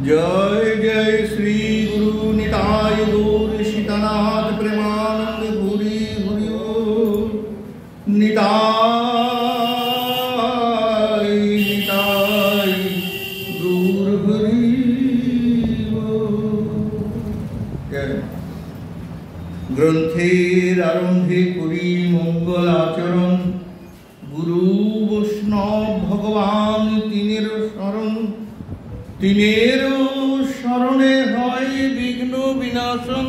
जय जय श्री गुरु निताय गौर सीतानाथ प्रेमानंद भूरि भूरि निताय निताय गौर भूरि। ग्रंथेर आरम्भे करी मंगल आचरण गुरु वैष्णव भगवान तिनेर शरण तिनेर शरणे हय विघ्न विनाशन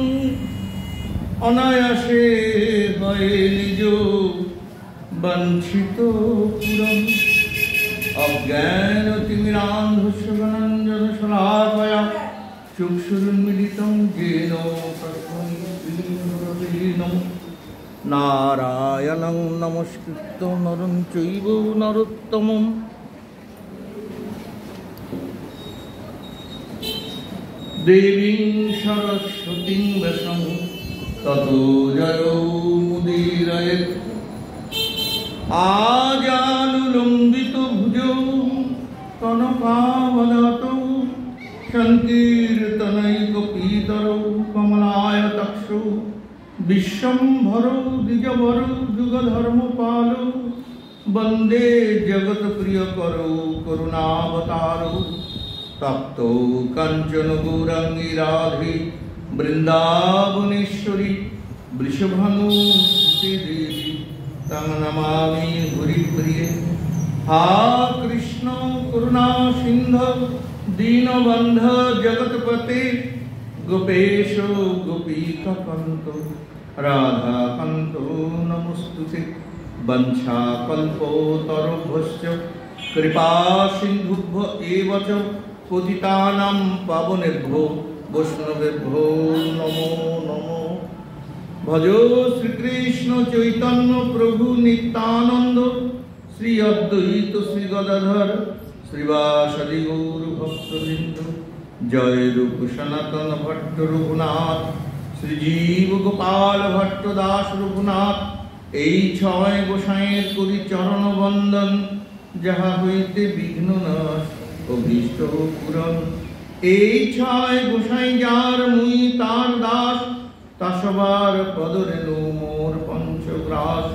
अनायासे हय निज वांछित पूरण। अज्ञान तिमिरान्धस्य ज्ञानाञ्जन शलाकया चक्षुरुन्मीलितं येन तस्मै श्रीगुरवे नमः। नारायणं नमस्कृत्य नरं चैव नरोत्तमम् देवीं सरस्वतीं व्यासं ततो जयो मुदीरयेत्। आजानुलम्बितो भुजौ कनकावदातौ संकीर्तनैकपीतरौ कमलायताक्षौ विश्वम्भरौ द्विजवरौ जुगधर्मपालौ वन्दे जगत्प्रियकरौ करुणावतारौ तप्तौ काञ्चन गौराङ्गी राधे वृन्दावनेश्वरी वृषभानुसुते देवी तं नमामि हरिप्रिये। हा कृष्ण करुणा सिन्धु दीनबन्धु जगत्पते गोपेश गोपीकान्त राधाकान्त नमोस्तुते। वंशाकल्पतरुभ्यश्च कृपा सिन्धुभ्य एव च पतितानां पावनेभ्यो वैष्णवेभ्यो नमो नमो। भजो श्रीकृष्ण चैतन्य प्रभु नित्यानंद श्री अद्वैत श्री गदाधर श्रीवासदि गौर भक्तवृंद। जय रूप सनातन भट्ट रघुनाथ श्रीजीव गोपाल भट्ट दास रघुनाथ। এই ছয় গোসাইয়ের করি চরণ বন্দন যাহা হইতে বিঘ্ন নাশ অভীষ্ট পূরণ। এই ছয় গোসাই যার মুই তার দাস তা সবার পদরেণু মোর পঞ্চগ্রাস।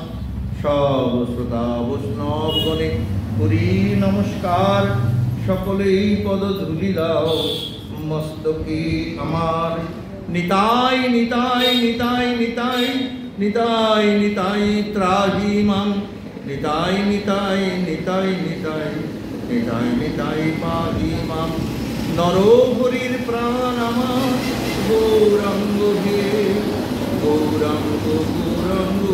সব শ্রোতা বৈষ্ণব গণে করি নমস্কার সকলেই পদ ধুলি দাও মস্তকে আমার। নিতাই নিতাই নিতাই নিতাই নিতাই নিতাই ত্রাহি মাম। নিতাই নিতাই নিতাই নিতাই নিতাই নিতাই পাহি মাম। নরহরির প্রাণ আমার গৌরাঙ্গ হে গৌরাঙ্গ গৌরাঙ্গ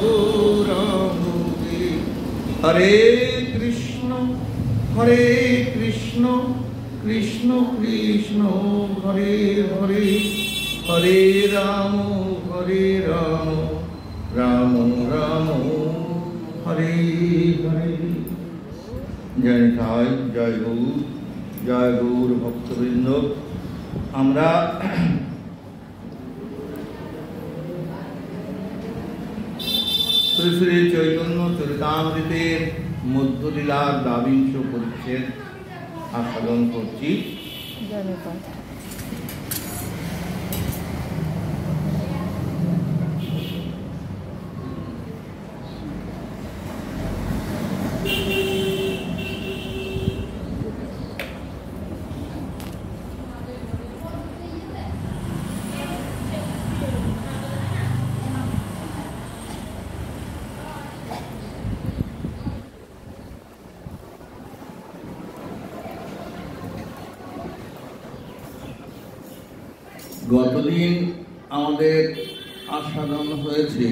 গৌরাঙ্গ হে। হরে কৃষ্ণ কৃষ্ণ কৃষ্ণ হরে হরে হরে রাম রাম রাম হরে হরে। জয় নিতাই জয় গৌর ভক্তবৃন্দ। আমরা শ্রী শ্রী চৈতন্য চরিতামৃতের মধ্যলীলার ২২ পরিচ্ছেদ আস্বাদন করছি। গতদিন আমাদের আস্বাদন হয়েছে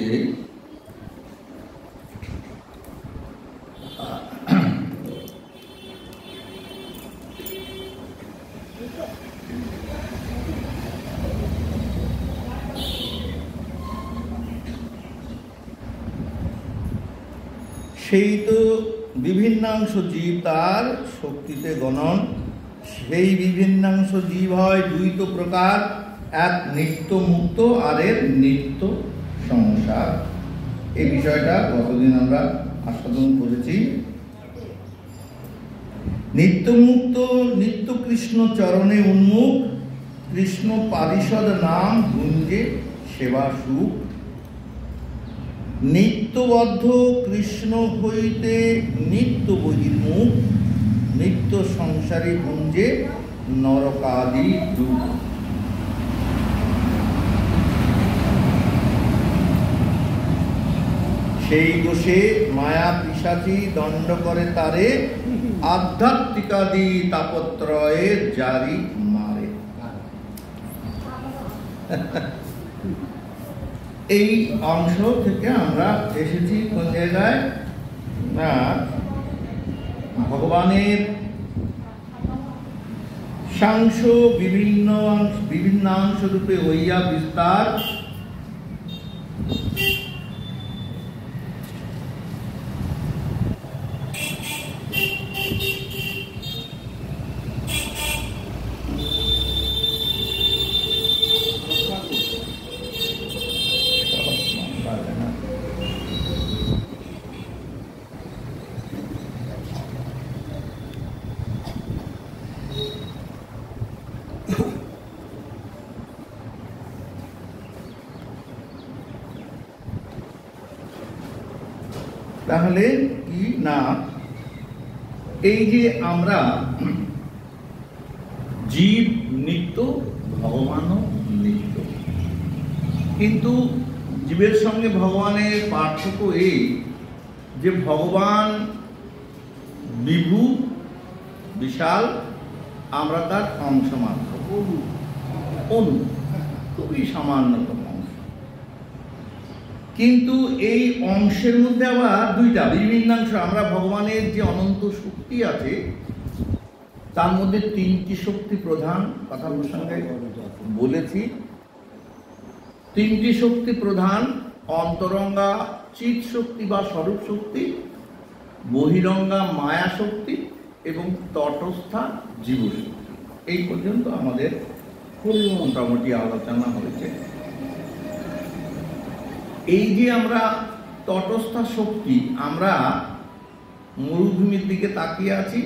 সেই তো বিভিন্নাংশ জীব তার শক্তিতে গণন। সেই বিভিন্নাংশ জীব হয় দুইটো প্রকার, এক নিত্য মুক্ত আর এর নিত্য সংসার। এই বিষয়টা গতদিন আমরা আস্বাদন করেছি। নিত্যমুক্ত নিত্য কৃষ্ণ চরণে উন্মুখ, কৃষ্ণ পারিষদ নাম গুঞ্জে সেবা সুখ। নিত্যবদ্ধ কৃষ্ণ হইতে নিত্য বহির্মুখ, নিত্য সংসারী গুঞ্জে নরকাদি দুঃখ। সেই দোষে মায়া পিশাচি দণ্ড করে তারে, আধ্যাত্মিকাদি তাপত্রয়ে জারি মারে। এই অংশ থেকে আমরা এসেছি কোন জায়গায় না, ভগবানের সাংস বিভিন্নাংশ রূপে হইয়া বিস্তার, তাহলে কি না, এই যে আমরা জীব নিত্য, ভগবানও নিত্য, কিন্তু জীবের সঙ্গে ভগবানের পার্থক্য এই যে ভগবান বিভু বিশাল, আমরা তার অংশ মাত্র, অনু, খুবই সামান্যতম অংশ। কিন্তু এই অংশের মধ্যে আবার দুইটা বিভিন্নাংশ। আমরা ভগবানের যে অনন্ত শক্তি আছে তার মধ্যে তিনটি শক্তি প্রধান, কথা প্রসঙ্গে বলেছি। তিনটি শক্তি প্রধান: অন্তরঙ্গা চিৎ শক্তি বা স্বরূপ শক্তি, বহিরঙ্গা মায়া শক্তি এবং তটস্থা জীব শক্তি। এই পর্যন্ত আমাদের মোটামুটি আলোচনা হয়েছে। এই যে আমরা তটস্থা শক্তি, আমরা মরুভূমির দিকে তাকিয়ে আছি,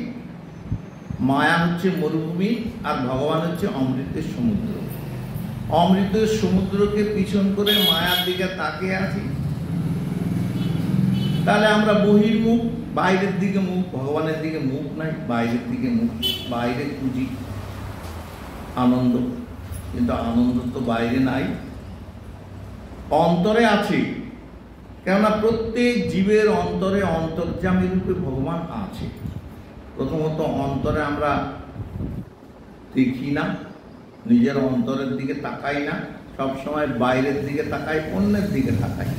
মায়া হচ্ছে মরুভূমি আর ভগবান হচ্ছে অমৃতের সমুদ্র। অমৃতের সমুদ্রকে পিছন করে মায়ার দিকে তাকিয়ে আছি, তাহলে আমরা বহির্মুখ, বাইরের দিকে মুখ, ভগবানের দিকে মুখ নাই, বাইরের দিকে মুখ। বাইরে খুঁজি আনন্দ, কিন্তু আনন্দ তো বাইরে নাই, অন্তরে আছে। কেননা প্রত্যেক জীবের অন্তরে অন্তর্যামী রূপে ভগবান আছে। প্রথমত অন্তরে আমরা দেখি না, নিজের অন্তরের দিকে তাকাই না, সবসময় বাইরের দিকে তাকাই, অন্যের দিকে তাকাই।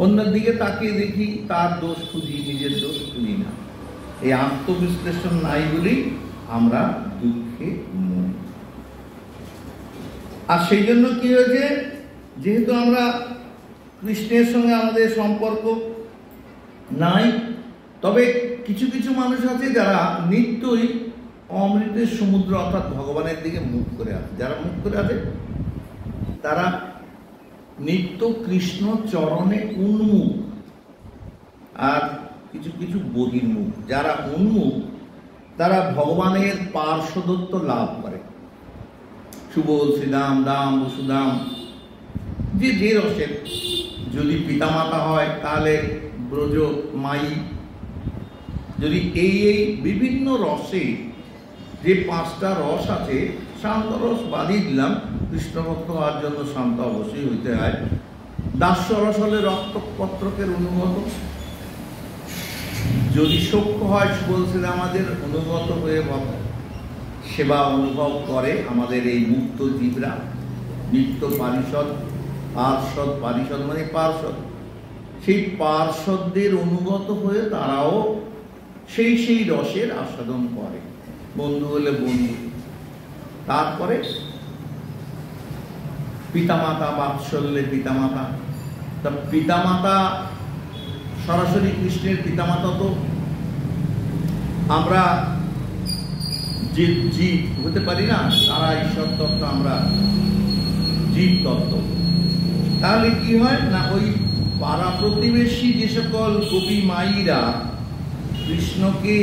অন্যের দিকে তাকিয়ে দেখি, তার দোষ খুঁজি, নিজের দোষ খুঁজি না। এই আত্মবিশ্লেষণ নাই বলেই আমরা দুঃখে মরি। আর সেই জন্য কি হয়েছে, যেহেতু আমরা কৃষ্ণের সঙ্গে আমাদের সম্পর্ক নাই, তবে কিছু কিছু মানুষ আছে যারা নিত্যই অমৃতের সমুদ্র অর্থাৎ ভগবানের দিকে মুখ করে আছে। যারা মুখ করে আছে তারা নিত্য কৃষ্ণ চরণে উন্মুখ, আর কিছু কিছু বহির্মুখ। যারা উন্মুখ তারা ভগবানের পার্শ্বদত্ত লাভ করে। সুবোধ, শ্রীদাম, দাম, বসুদাম, যে যে রসের, যদি পিতামাতা হয় তাহলে ব্রজ মাই, যদি এই এই বিভিন্ন রসে যে পাঁচটা রস আছে, শান্ত রস বাদিয়ে দিলাম, কৃষ্ণভক্ত হওয়ার জন্য শান্ত অবশ্যই হইতে হয়। দাস্য রস হলে রক্তপত্রকের অনুগত, যদি সখ্য হয় বলছিল আমাদের অনুগত হয়ে সেবা অনুভব করে আমাদের এই মুক্ত জীবরা। নিত্য পারিষদ, পার্ষদ, পারিষদ মানে পার্ষদ, সেই পার্ষদদের অনুগত হয়ে তারাও সেই সেই রসের আস্বাদন করে। বন্ধু হলে বন্ধু, তারপরে পিতামাতা, বাৎসল্যে পিতামাতা। তা পিতামাতা সরাসরি কৃষ্ণের পিতামাতা তো আমরা যে জীব হতে পারি না, তারা ঈশ্বর তত্ত্ব, আমরা জীব তত্ত্ব। তাহলে কি হয় না, ওই পাড়া প্রতিবেশী যে সকল গোপী মাইরা কৃষ্ণকে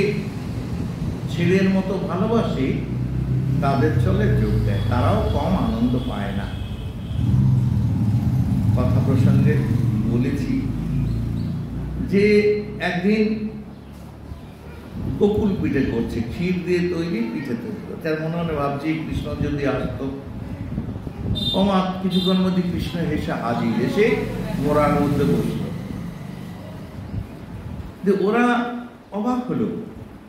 ছেলের মতো ভালোবাসে তাদের চলে যোগ দেয়, তারাও কম আনন্দ পায় না। কথা প্রসঙ্গে বলেছি যে একদিন গোকুল পিঠে করছে, ক্ষীর দিয়ে তৈরি পিঠে তৈরি করছে। তার মনে মনে ভাবছি কৃষ্ণ যদি আসতো, ওমা কিছুক্ষণ মধ্যে কৃষ্ণ হেসে হাজির, এসে মোড়ার মধ্যে বসলো। যে ওরা অবাক হলো,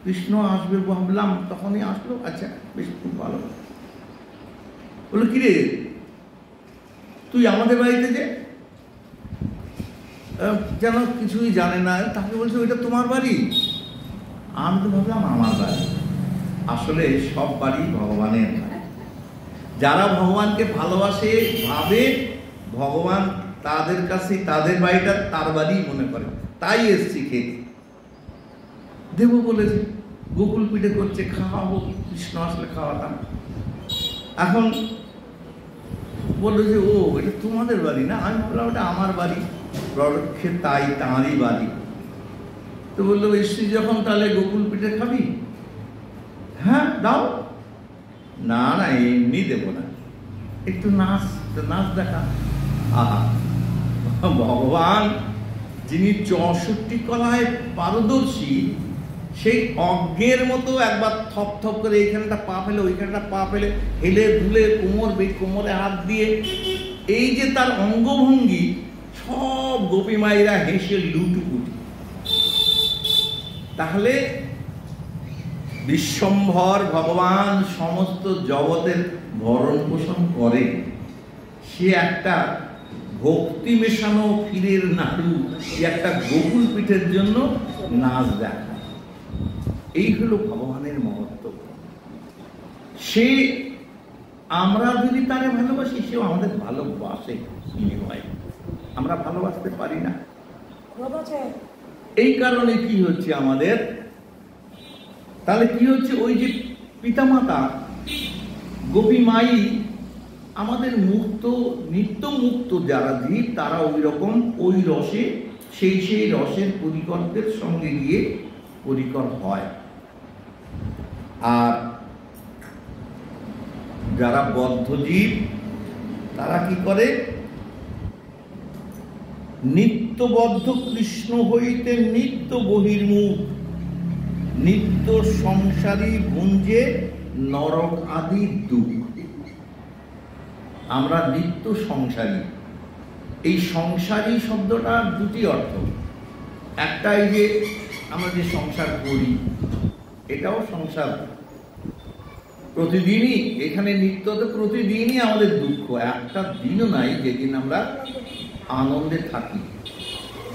কৃষ্ণ আসবে ভাবলাম, তখনই আসলো। আচ্ছা বেশ, খুব ভালো। বললো কিরে তুই আমাদের বাড়িতে যে, যেন কিছুই জানে না। তাকে বলছে ওইটা তোমার বাড়ি। আমি তো ভাবলাম আমার বাড়ি। আসলে সব বাড়ি ভগবানের বাড়ি। যারা ভগবানকে ভালোবাসে ভাবে ভগবান তাদের কাছে তাদের বাড়িটা তার বাড়ি মনে করে, তাই এসছি খেতে। দেব বলেছে গোকুল পিঠে করছে, খাওয়াবো, কৃষ্ণ আসলে খাওয়াতাম। এখন বললো যে ও এটা তোমাদের বাড়ি না। আমি বললাম ওটা আমার বাড়ি, প্ররক্ষে তাই তাঁরই বাড়ি। তো বললো এসছি যখন তাহলে গোকুল পিঠে খাবি? হ্যাঁ দাও। না না এমনি দেবো না, একটু নাচ, নাচ দেখা। আহা, ভগবান যিনি 64 কলায় পারদর্শী, সেই অজ্ঞের মতো একবার থপ থপ করে এইখানটা পা ফেলে ওইখানটা পা ফেলে হেলে ধুলে কোমরে হাত দিয়ে, এই যে তার অঙ্গভঙ্গি, সব গোপী মায়েরা হেসে লুটুপুটি। তাহলে বিশ্বম্ভর ভগবান সমস্ত জগতের ভরণ পোষণ করে, সে একটা ভক্তি মেশানো ক্ষীরের নাড়ু, একটা গোকুল পিঠের জন্য নাচ দেখা। এই হলো ভগবানের মহত্ব। সে, আমরা যদি তারে ভালোবাসি, সেও আমাদের ভালোবাসে। বিনিময় আমরা ভালোবাসতে পারি না। এই কারণে কি হচ্ছে আমাদের, তাহলে কি হচ্ছে, ওই যে পিতামাতা গোপী মাই আমাদের মুক্ত, নিত্য মুক্ত যারা জীব, তারা ওই রকম ওই রসে, সেই রসের পরিকল্পের সঙ্গে গিয়ে পরিকর হয়। আর যারা বদ্ধ জীব, তারা কি করে, নিত্যবদ্ধ কৃষ্ণ হইতে নিত্য বহির্মুখ, নিত্য সংসারী ভুঞ্জে নরক আদি দুঃখ। আমরা নিত্য সংসারী। এই সংসারী শব্দটা দুটি অর্থ। একটা এই যে আমরা যে সংসার করি, এটাও সংসার, প্রতিদিনই এখানে নিত্যতে প্রতিদিনই আমাদের দুঃখ। একটা দিনও নাই যেদিন আমরা আনন্দে থাকি।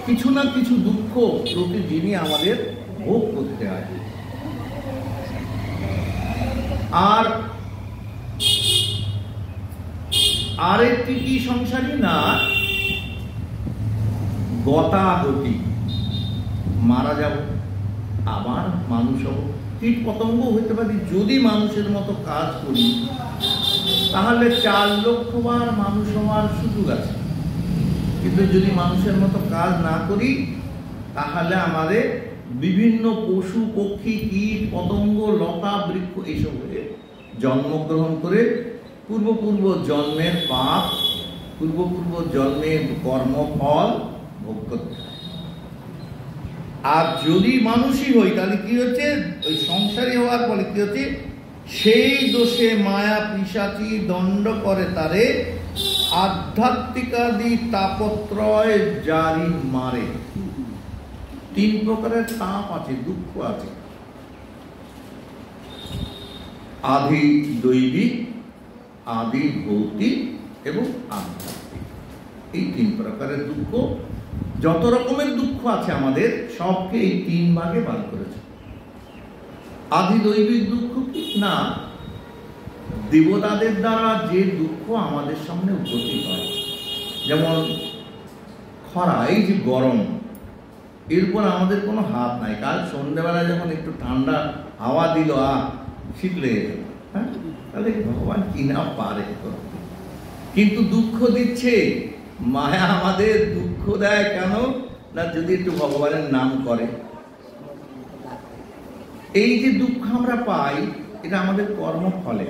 কিছু না কিছু দুঃখ প্রতিদিনই আমাদের ভোগ করতে হয়। আর আরেকটি কি সংসারী না, গতাগতি, মারা যাব, আবার মানুষ হব, কীট পতঙ্গ হইতে পারি। যদি মানুষের মতো কাজ করি তাহলে 4 লক্ষ বার মানুষ হওয়ার সুযোগ আছে। কিন্তু যদি মানুষের মতো কাজ না করি, তাহলে আমাদের বিভিন্ন পশু পক্ষী কীট পতঙ্গ লতা বৃক্ষ এসব হয়ে জন্মগ্রহণ করে পূর্ব জন্মের পাপ, পূর্ব জন্মের কর্মফল ভোগ করতে হয়। আর যদি মানুষই হই, তাহলে কি হচ্ছে, ওই সংসারী হওয়ার ফলে কি হচ্ছে, সেই দোষে মায়া পিশাচি দণ্ড করে তারে, আধ্যাত্মিকাদি তাপত্রয় জারি মারে। 3 প্রকারের তাপ আছে, দুঃখ আছে। আদি দৈবিক, আদি ভৌতিক এবং আধ্যাত্মিক। এই 3 প্রকারের দুঃখ, যত রকমের দুঃখ আছে আমাদের, সবকে এই 3 ভাগে ভাগ করেছে। আদি দৈবিক দুঃখ কি না, দেবতাদের দ্বারা যে দুঃখ আমাদের সামনে উপস্থিত হয়। যেমন খরা, এই যে গরম, এরপর আমাদের কোনো হাত নাই। কাল সন্ধ্যেবেলা যখন একটু ঠান্ডা হাওয়া দিল, শীত লেগে গেল। হ্যাঁ, তাহলে ভগবান কি না পারে। কিন্তু দুঃখ দিচ্ছে, মায়া আমাদের দুঃখ দেয় কেন না, যদি একটু ভগবানের নাম করে। এই যে দুঃখ আমরা পাই এটা আমাদের কর্মফলে।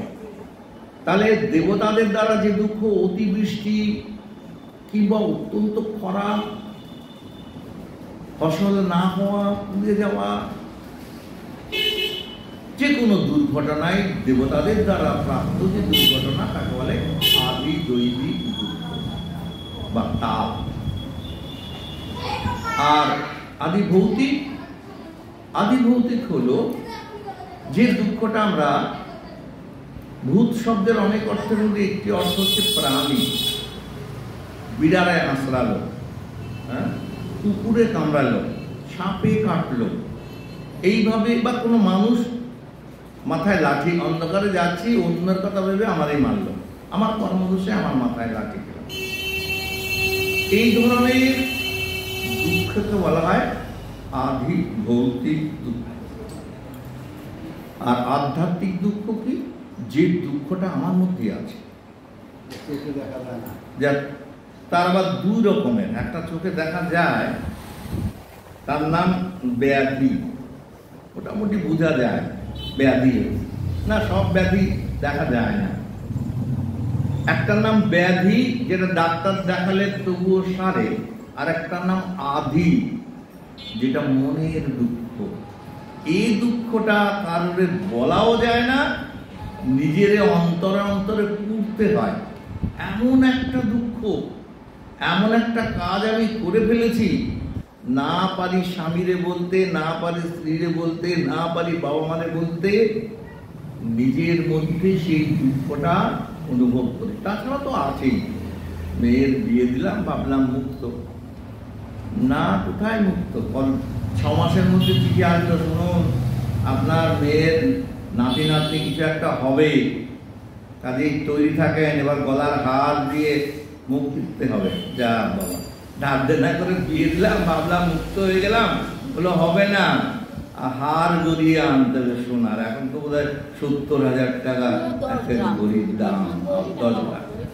তাহলে দেবতাদের দ্বারা যে দুঃখ, অতিবৃষ্টি কিংবা অত্যন্ত খরা, ফসল না হওয়া, পুড়ে যাওয়া, যে কোনো দুর্ঘটনায় দেবতাদের দ্বারা প্রাপ্ত যে দুর্ঘটনা তাকে বলে আদি দৈবিক দুঃখ বা তাপ। আর আদি ভৌতিক হলো যে দুঃখটা আমরা, ভূত শব্দের অনেক অর্থের মধ্যে একটি অর্থ হচ্ছে প্রাণী। বিড়ালে আঁচড়ালো, কুকুরে কামড়ালো, সাপে কাটলো, এইভাবে, বা কোনো মানুষ মাথায় লাঠি, অন্ধকারে যাচ্ছি অন্যের কথা ভেবে আমারই মারলো, আমার কর্মদোষে আমার মাথায় লাঠি খেলাম, এই ধরনের দুঃখকে বলা হয় আদি ভৌতিক দুঃখ। আর আধ্যাত্মিক দুঃখ কি? যে দুঃখটা আমার মধ্যে আছে, তার আবার দুই রকমের। একটা চোখে দেখা যায়, তার নাম ব্যাধি, মোটামুটি বোঝা যায় ব্যাধি না, সব ব্যাধি দেখা যায় না। একটার নাম ব্যাধি, যেটা ডাক্তার দেখালে তবুও সারে, আর একটার নাম আধি, যেটা মনের দুঃখ। এই দুঃখটা কারোর বলাও যায় না, নিজের অন্তরে অন্তরে পুড়তে হয়। এমন একটা দুঃখ, এমন একটা কাজ আমি করে ফেলেছি, না পারি স্বামীরে বলতে, না পারি স্ত্রীরে বলতে, না পারি বাবা মারে বলতে, নিজের মধ্যে সেই দুঃখটা অনুভব করি। তাছাড়া তো আছেই, মেয়ের বিয়ে দিলাম ভাবলাম মুক্ত, না কোথায় মুক্ত। 6 মাসের মধ্যে চিঠি আসলো, শুনুন আপনার মেয়ের নাতি নাতনি কিছু একটা হবে, কাজেই তৈরি থাকেন, এবার গলার হার দিয়ে মুখ দিতে হবে। যা বাবা, ঢাক দেনা করে বিয়ে দিলাম ভাবলাম মুক্ত হয়ে গেলাম, বলো হবে না, হার গড়িয়ে আনতে হবে সোনার। এখন তো বোধ হয় 70,000 টাকা একটা গরিব দাম,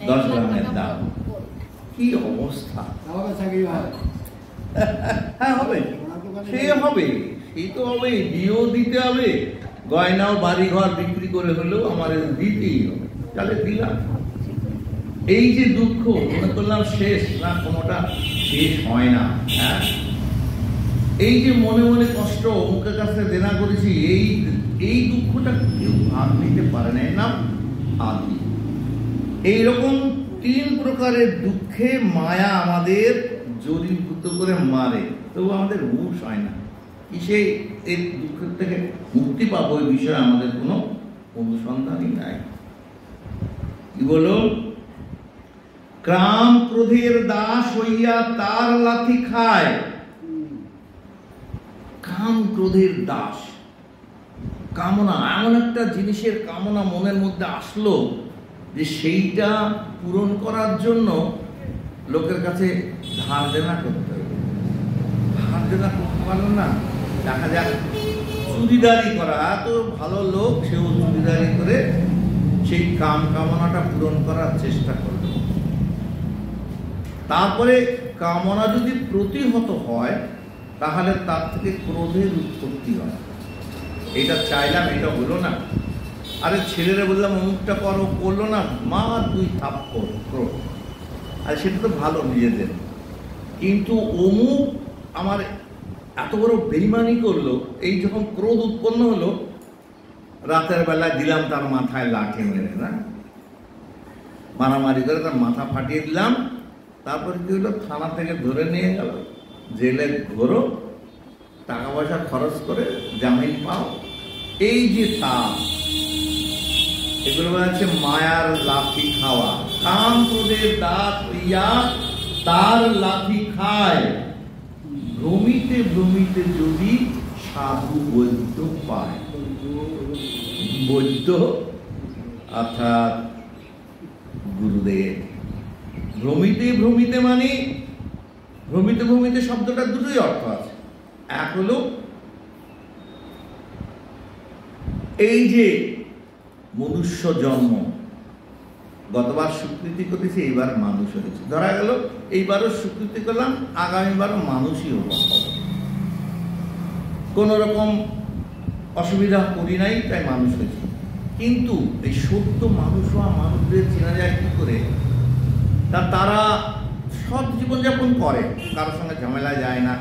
10 গ্রামের দাম। কি অবস্থা! হ্যাঁ হবে, সে হবে, সেই তো হবে, বিয়েও দিতে হবে, গয়নাও বাড়ি ঘর বিক্রি করে হলেও আমার দিতেই হবে, তাহলে দিলাম। এই যে দুঃখ, মনে করলাম শেষ, না কোনোটা শেষ হয় না। হ্যাঁ, এই যে মনে মনে কষ্ট, অমুকের কাছে দেনা করেছি, এই দুঃখটা কেউ ভাগ নিতে পারে না, এর নাম আদি। এইরকম 3 প্রকারের দুঃখে মায়া আমাদের জড়ীভূত করে মারে, তবু আমাদের হুঁশ হয় না। কিসে এই দুঃখের থেকে মুক্তি পাবো, এই বিষয়ে আমাদের কোনো অনুসন্ধানই নাই। কি বলো? কাম ক্রোধের দাস হইয়া তার লাথি খায়। কাম ক্রোধের দাস, কামনা, এমন একটা জিনিসের কামনা মনের মধ্যে আসলো যে সেইটা পূরণ করার জন্য লোকের কাছে ধার দেনা করতে হবে। ধার দেনা করতে পারলো না, দেখা যাক চুরিদারি করা, এত ভালো লোক, সেও চুরিদারি করে সেই কামনাটা পূরণ করার চেষ্টা করলো। তারপরে কামনা যদি প্রতিহত হয়, তাহলে তার থেকে ক্রোধের উৎপত্তি হয়। এটা চাইলাম, এটা হলো না, আরে ছেলেরা বললাম অমুকটা করো, করলো না, মা 2 থাপ্পড়, ক্রোধ। আর সেটা তো ভালো নিজেদের, কিন্তু অমুক আমার এত বড় বেইমানি করলো, এই যখন ক্রোধ উৎপন্ন হলো, রাতের বেলা দিলাম তার মাথায় লাঠি মেরে, না মারামারি করে তার মাথা ফাটিয়ে দিলাম। তারপরে কি হলো, থানা থেকে ধরে নিয়ে গেল, জেলে ঘোরো, টাকা পয়সা খরচ করে জামিন পাও। এই যে তাপ, এগুলো বলা হচ্ছে মায়ার লাথি খাওয়া। কাম ক্রোধের দাস হইয়া তার লাথি খায়, ভ্রমিতে ভ্রমিতে যদি সাধু বৈদ্য পায়। বৈদ্য অর্থাৎ গুরুদেব। ভ্রমিতে ভ্রমিতে মানে, ভ্রমিতে ভ্রমিতে শব্দটা দুটোই অর্থ আছে। এক হলো এই যে মনুষ্য জন্ম, গতবার স্বীকৃতি করেছি, এইবার মানুষ হয়েছে, ধরা গেল এইবারও স্বীকৃতি করলাম, আগামীবারও মানুষই হব। কোন রকম অসুবিধা করি নাই, তাই মানুষ হয়েছে। কিন্তু এই সত্য মানুষ হওয়া মানুষদের চেনা যায় কি করে? তারা সৎ জীবনযাপন করে, কারোর সঙ্গে ঝামেলায় যায় না,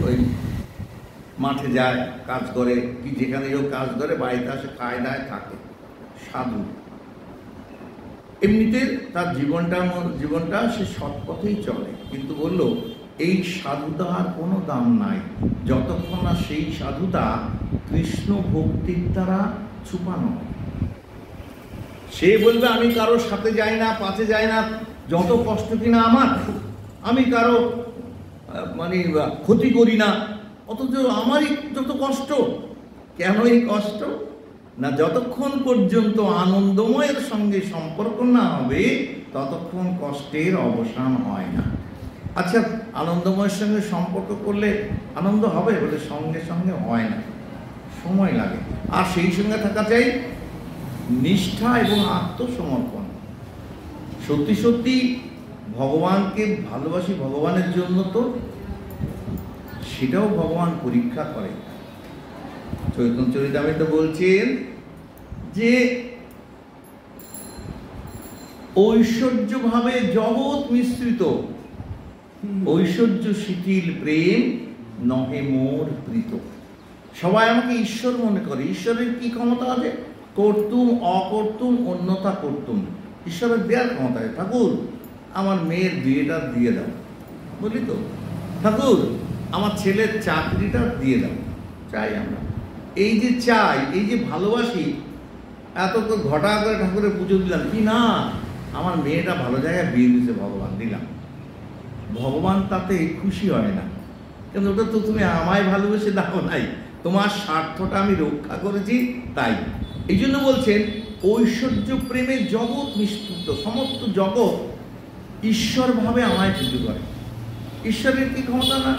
ওই মাঠে যায়, কাজ করে, কি যেখানে হোক কাজ করে, বাড়িতে আসে, খায় দায়, থাকে, সাধু। এমনিতে তার জীবনটা সে সৎ পথেই চলে। কিন্তু বলল এই সাধুতার কোনো দাম নাই যতক্ষণ না সেই সাধুতা কৃষ্ণ ভক্তির দ্বারা ছুপানো। সে বলবে আমি কারোর সাথে যাই না, পাশে যাই না, যত কষ্ট কিনা আমার, আমি কারো মানে ক্ষতি করি না, অথচ আমারই যত কষ্ট। কেন এই কষ্ট? না, যতক্ষণ পর্যন্ত আনন্দময়ের সঙ্গে সম্পর্ক না হবে ততক্ষণ কষ্টের অবসান হয় না। আচ্ছা, আনন্দময়ের সঙ্গে সম্পর্ক করলে আনন্দ হবে বলে? সঙ্গে সঙ্গে হয় না, সময় লাগে। আর সেই সঙ্গে থাকা চাই নিষ্ঠা এবং আত্মসমর্পণ। সত্যি সত্যি ভগবানকে ভালোবাসি ভগবানের জন্য, তো সেটাও ভগবান পরীক্ষা করে। চৈতন্য চরিতামৃতে বলছেন যে ঐশ্বর্য ভাবে জগৎ মিশ্রিত, ঐশ্বর্য শিথিল প্রেম নহে মোর প্রীত। সবাই আমাকে ঈশ্বর মনে করে। ঈশ্বরের কি ক্ষমতা আছে? কর্তুম অকর্তুম অন্যথা কর্তুম। ঈশ্বরের দেওয়ার ক্ষমতা আছে। ঠাকুর আমার মেয়ের বিয়েটা দিয়ে দাও, বলি তো, ঠাকুর আমার ছেলের চাকরিটা দিয়ে দাও, চাই আমরা। এই যে চাই, এই যে ভালোবাসি, এত ঘটা করে ঠাকুরের পুজো দিলাম, কি না আমার মেয়েটা ভালো জায়গায় বিয়ে দিয়েছে, ভগবান দিলাম। ভগবান তাতে খুশি হয় না, কিন্তু ওটা তো তুমি আমায় ভালোবেসে দাও নাই, তোমার স্বার্থটা আমি রক্ষা করেছি, তাই। এই জন্য বলছেন ঐশ্বর্য প্রেমে জগৎ মিশ্রিত, সমস্ত জগৎ ঈশ্বর ভাবে আমায় পুজো করে। ঈশ্বরের কি ক্ষমতা না?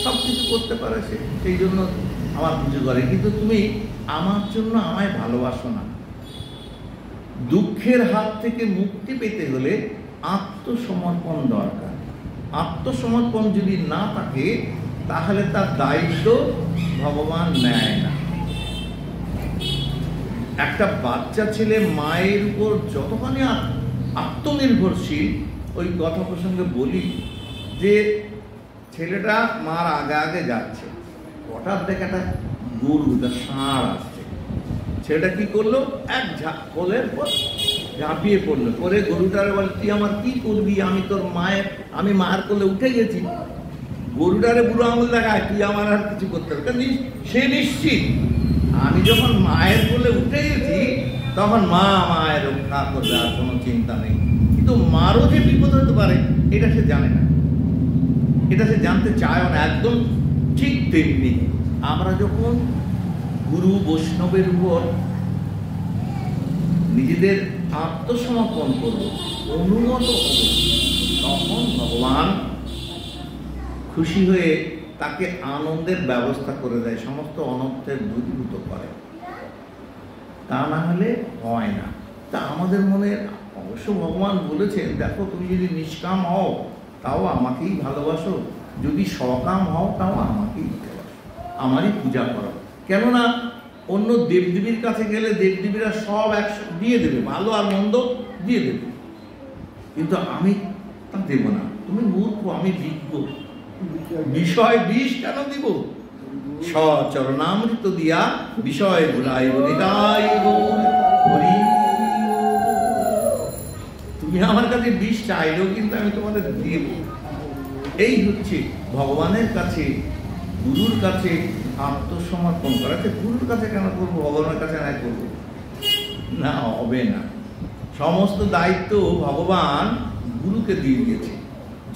সব কিছু করতে পারে সে, সেই জন্য আমার পুজো করে। কিন্তু তুমি আমার জন্য আমায় ভালোবাসো না। দুঃখের হাত থেকে মুক্তি পেতে হলে আত্মসমর্পণ দরকার। আত্মসমর্পণ যদি না থাকে তাহলে তার দায়িত্ব ভগবান নেয় না। একটা বাচ্চা ছেলে মায়ের উপর যতখানি আত্মনির্ভরশীল, ওই কথা প্রসঙ্গে বলি যে ছেলেটা মার আগে আগে যাচ্ছে, হঠাৎ দেখে একটা গরু, তার ষাঁড় আসছে। ছেলেটা কি করলো? এক কোলের পর ঝাঁপিয়ে পড়লো, পরে গরুটারে বলে তুই আমার কি করবি, আমি তোর মায়ের, আমি মায়ের কোলে উঠে গেছি। গরুটারে বুড়ো আঙুল দেখায়, তুই আমার আর কিছু করতে হবে। সে নিশ্চিত আমি যখন মায়ের কোলে উঠে গেছি তখন মা আমায় রক্ষা করবে, আর কোনো চিন্তা নেই। কিন্তু মারও যে বিপদ হতে পারে এটা সে জানে না, এটা সে জানতে চায় না। একদম ঠিক তেমনি আমরা যখন গুরু বৈষ্ণবের উপর নিজেদের আত্মসমর্পণ করব, অনুগত হব, তখন ভগবান খুশি হয়ে তাকে আনন্দের ব্যবস্থা করে দেয়, সমস্ত অনর্থের দূরীভূত করে। তা না হলে হয় না। তা আমাদের মনে অবশ্য ভগবান বলেছেন, দেখো তুমি যদি নিষ্কাম হও তাও আমাকেই ভালোবাসো, যদি সকাম হও তাও আমাকেই ভালোবাসো, আমারই পূজা করো। কেননা অন্য দেবদেবীর কাছে গেলে দেবদেবীরা সব একসাথে দিয়ে দেবে, ভালো আর মন্দ দিয়ে দেবে, কিন্তু আমি তা দেব না। তুমি মূর্খ, আমি বিজ্ঞ, বিষয় বিষ কেন দিব? সচরণামৃত দিয়া বিষয় ভুলাই বলিতাই হরি। তুমি আমার কাছে বিষ চাইলেও কিন্তু আমি তোমাদের দেব। এই হচ্ছে ভগবানের কাছে, গুরুর কাছে আত্মসমর্পণ করা। গুরুর কাছে কেন করবো, ভগবানের কাছে না করবো? না, হবে না। সমস্ত দায়িত্ব ভগবান গুরুকে দিয়ে দিয়েছে।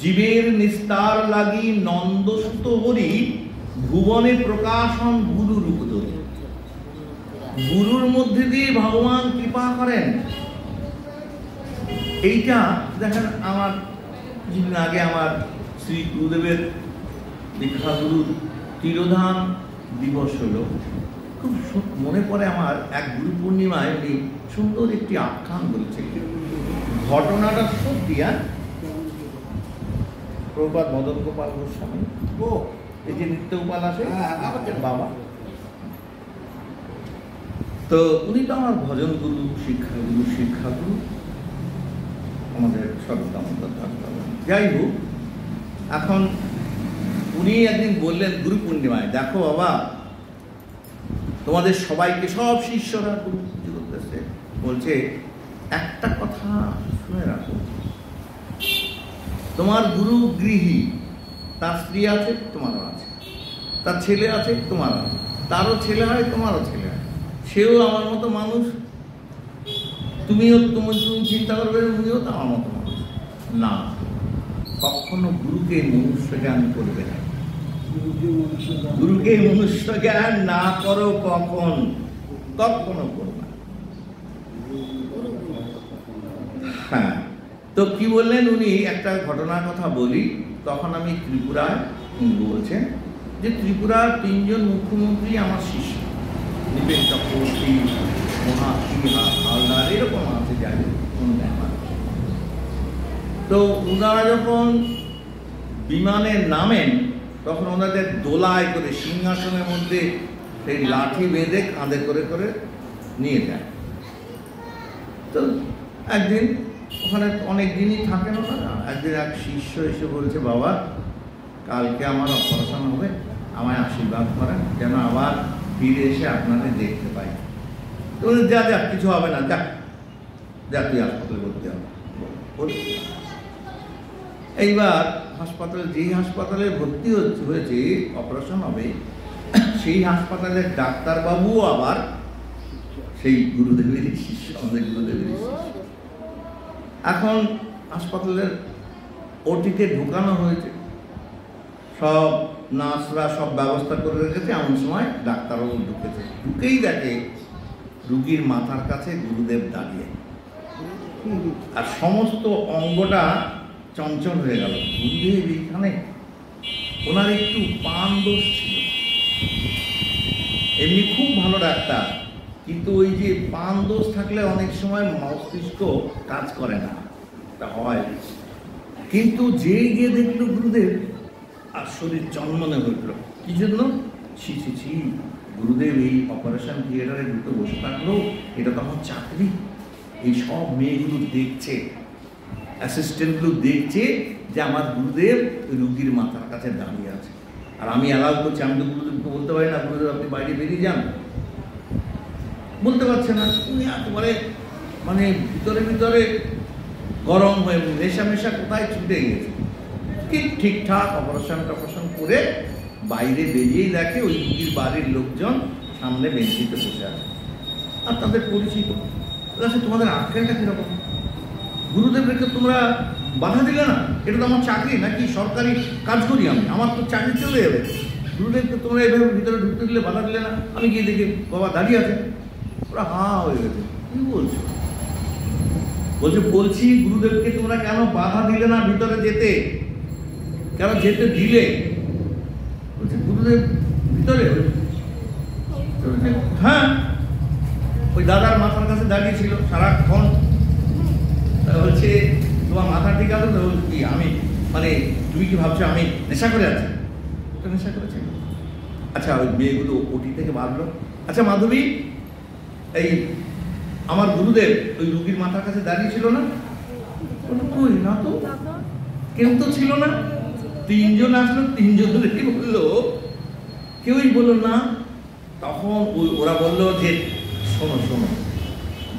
জীবের নিস্তার লাগি নন্দসুত হরি, ভুবনে প্রকাশন গুরু রূপ ধরি। গুরুর মধ্যে দিয়ে ভগবান কৃপা করেন। এইটা দেখেন, আমার কিছুদিন আগে আমার শ্রী গুরুদেবের দীক্ষা গুরুর তিরোধান দিবস হলো। খুব মনে পড়ে আমার, এক গুরু পূর্ণিমায় উনি সুন্দর একটি আখ্যান বলছেন। ঘটনাটা সত্যি। প্রভুপাদ মদন গোপাল গোস্বামী, এই যে নিত্য গোপাল আসে আমাদের বাবা, তো উনি তো আমার ভজন গুরু, শিক্ষাগুরু আমাদের সর্বদামোদর দাস বাবা। যাই হোক, এখন উনি একদিন বললেন গুরু পূর্ণিমায়, দেখো বাবা, তোমাদের সবাইকে, সব শিষ্যরা গুরু পুজো করতেছে, বলছে একটা কথা শুনে রাখো, তোমার গুরু গৃহী, তার স্ত্রী আছে, তোমারও আছে, তার ছেলে আছে, তোমারও আছে, তারও ছেলে হয়, তোমারও ছেলে হয়, সেও আমার মতো মানুষ, তুমি চিন্তা করবে উনিও তো আমার মতো মানুষ না। কখনো গুরুকে মনুষ্য জ্ঞান করবে না, গুরুকে মনুষ্য জ্ঞান না করো, কখনো করো না। হ্যাঁ, তো কি বললেন উনি, একটা ঘটনার কথা বলি। তখন আমি ত্রিপুরায়, বলছেন যে ত্রিপুরার 3 জন মুখ্যমন্ত্রী আমার শিষ্য, নিপেন চক্রবর্তী, মহাসিংহা, হালদার, এরকম আছে, যাই হোক। তো ওনারা যখন বিমানে নামেন তখন ওনাদের দোলায় করে সিংহাসনের মধ্যে সেই লাঠি বেঁধে কাঁধে করে করে নিয়ে যায়। তো একদিন ওখানে অনেক দিনই থাকেন ওনারা, একদিন এক শিষ্য এসে বলছে, বাবা কালকে আমার অপারেশন হবে, আমায় আশীর্বাদ করেন যেন আবার ফিরে এসে আপনাদের দেখতে পাই। তো যা যা কিছু হবে না, যা তুই হাসপাতালে ভর্তি হবে। এইবার হাসপাতালে, যেই হাসপাতালে ভর্তি হয়েছে, অপারেশন হবে, সেই হাসপাতালের ডাক্তারবাবুও আবার সেই গুরুদেবেরই শিষ্য, আমাদের গুরুদেবেরই শিষ্য। এখন হাসপাতালের ওটিতে ঢুকানো হয়েছে, সব নার্সরা সব ব্যবস্থা করে রেখেছে। এমন সময় ডাক্তারবাবু ঢুকেছে, ঢুকেই দেখে রুগীর মাথার কাছে গুরুদেব দাঁড়িয়ে, আর সমস্ত অঙ্গটা চঞ্চল হয়ে গেল। গুরুদেব এইখানে, ওনার একটু পান দোষ ছিল, এমনি খুব ভালো ডাক্তার, কিন্তু ওই যে পান দোষ থাকলে অনেক সময় মস্তিষ্ক কাজ করে না, তা হয়। কিন্তু যে গিয়ে দেখলো গুরুদেব, আর শরীর চন্মনে হইল। কি জন্য? ছি, গুরুদেব এই অপারেশন থিয়েটারে ঢুকে বসে থাকলো, এটা তো আমার চাকরি। এই সব মেয়েগুলো দেখছে, অ্যাসিস্ট্যান্টগুলো দেখছে যে আমার গুরুদেব ওই রুগীর মাথার কাছে দাঁড়িয়ে আছে, আর আমি অ্যালাউ করছি। আমি তো গুরুদেবকে বলতে পারি না, গুরুদেব আপনি বাইরে বেরিয়ে যান, বলতে পারছে না। উনি একেবারে মানে ভিতরে গরম হয়ে নেশা কোথায় ছুটে গেছে। ঠিকঠাক অপারেশন করে বাইরে বেরিয়েই দেখে ওই রুগীর বাড়ির লোকজন সামনে বেঞ্চিতে বসে আছে, আর তাদের পরিচিত। তোমাদের আক্কেলটা কিরকম? গুরুদেবকে তোমরা বাধা দিলে না, এটা তো আমার চাকরি, নাকি সরকারি কাজ করি আমি, আমার তো চাকরি চলে যাবে। গুরুদেবকে তোমরা এভাবে ভিতরে ঢুকতে দিলে, বাধা দিলে না। আমি গিয়ে দেখি বাবা দাঁড়িয়ে আছে, ওরা হয়ে গেছে। কি বলছো? বলছি গুরুদেবকে তোমরা কেন বাধা দিলে না ভিতরে যেতে? কেন যেতে দিলে? বলছে গুরুদেব ভিতরে। হ্যাঁ, ওই দাদার মাথার কাছে দাঁড়িয়ে ছিল সারাক্ষণ। বলছে তোমার মাথা ঠিক আছে তো? কি আমি মানে তুমি কি ভাবছো আমি নেশা করে আছি? নেশা করেছে। আচ্ছা, ওই মেয়েগুলো ওটি থেকে বাঁধলো। আচ্ছা মাধবী, এই আমার গুরুদেব ওই রুগীর মাথার কাছে দাঁড়িয়ে ছিল না? কই না তো, কেউ তো ছিল না। 3 জন আসলো, 3 জন বললো, কেউই বললো না। তখন ওরা বললো যে শোনো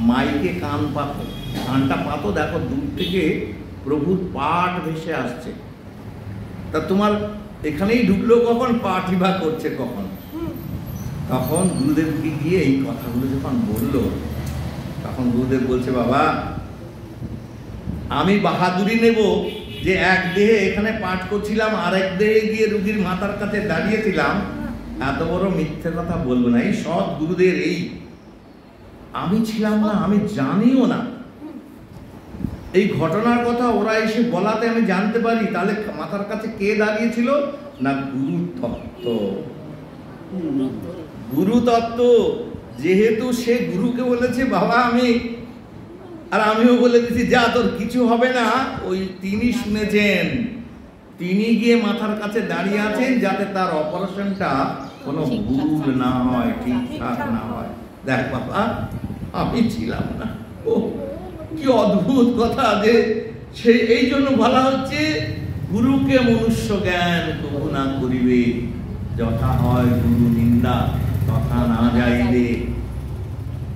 মাইকে কানটা পাতো, দেখো দূর থেকে প্রভুর পাঠ ভেসে আসছে। তা তোমার এখানেই ঢুকলো কখন, পাঠই বা করছে কখন? তখন গুরুদেবকে গিয়ে এই কথাগুলো যখন বললো, তখন গুরুদেব বলছে, বাবা আমি বাহাদুরি নেব যে এক দেহে এখানে পাঠ করছিলাম, আর এক দেহে গিয়ে রুগীর মাথার কাছে দাঁড়িয়েছিলাম, এত বড় মিথ্যে কথা বলবো না। এই সৎ গুরুদের এই আমি ছিলাম না, আমি জানিও না। এই ঘটনার কথা ওরা এসে বলাতে আমি জানতে পারি। তাহলে মাথার কাছে কে দাঁড়িয়েছিল না? গুরু তত্ত্ব। যেহেতু সে গুরুকে বলেছে বাবা আমি, আর আমিও বলে দিচ্ছি যা তোর কিছু হবে না, ওই তিনি শুনেছেন, তিনি গিয়ে মাথার কাছে দাঁড়িয়ে আছেন যাতে তার অপারেশনটা কোনো ভুল না হয়, ঠিকঠাক না হয়। দেখ বাবা, আমি ছিলাম না। ও কি অদ্ভুত কথা! যে সেই এই জন্য বলা হচ্ছে, গুরুকে মনুষ্য জ্ঞান তবু না করিবে, যথা হয় গুরু নিন্দা তথা না যাইবে।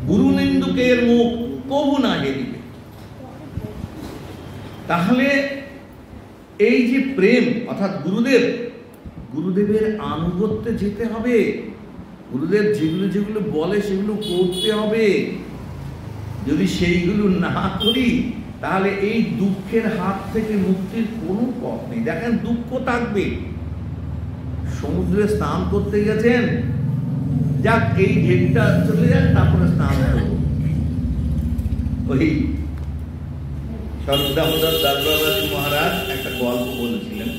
গুরু নিন্দুকের মুখ কবু না হেরিবে। তাহলে এই যে প্রেম, অর্থাৎ গুরুদেবের আনুগত্যে যেতে হবে। গুরুদেব যেগুলো যেগুলো বলে সেগুলো করতে হবে। যদি সেইগুলো না করি তাহলে এই দুঃখের হাত থেকে মুক্তির কোনো পথ নেই। দেখেন, দুঃখ থাকবে। সমুদ্রে স্নান করতে গেছেন, যাক এই ঢেউটা চলে যাক, তারপরে স্নান করবো। ওই সর্বদামোদর দাসবাবাজি মহারাজ একটা গল্প বলেছিলেন।